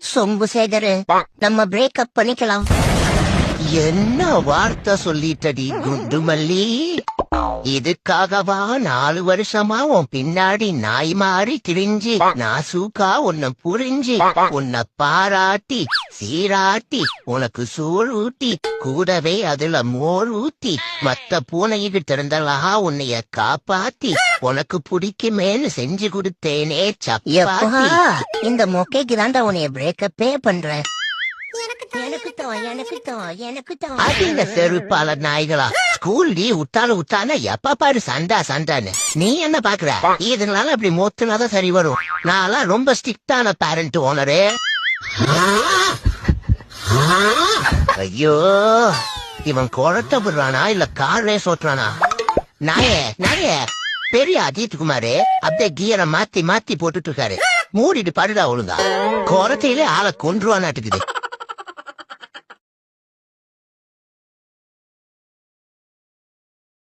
சொம்பு சேகரு, நம்ம பிரேக்கப் பண்ணிக்கலாம். என்ன வார்த்தை சொல்லிட்டடி குண்டுமல்லி? இதுக்காகவா 4 வருஷமா உன் பின்னாடி நாய் மாறி திரிஞ்சு நாசூக்கா உன்னை புரிஞ்சு உன்னை பாராட்டி சீராட்டி உனக்கு சோறு ஊட்டி கூடவே அதுல மோர் ஊத்தி மத்த பூனைகிட்ட இருந்தலா உன்னைய காப்பாத்தி உனக்கு பிடிக்குமேன்னு செஞ்சு கொடுத்தேனே எப்பா, சப்பாத்தி. இந்த மொக்கைக்கு தாண்டா உன்னைய பிரேக்கப்பே பண்றேன். அது இந்த செருப்பால நாய்களா ஸ்கூல் லீவ் விட்டானா எப்ப பாரு சண்டான்னு நீ என்ன பாக்குற? இதனால அப்படி மொத்தனாதான் சரி வரும். நான் ரொம்ப ஸ்ட்ரிக்டான பேரண்ட் ஓனரு. ஐயோ, இவன் குழட்ட விடுறானா இல்ல கார் ரேஸ் ஓட்டுறானா? நாயே பெரிய அஜித் குமாரு அப்படியே கியரை மாத்தி போட்டுட்டு இருக்காரு. மூடிட்டு பாடுடா ஒழுங்கா. குரத்தையிலே ஆளை கொன்றுவானாட்டுக்குது.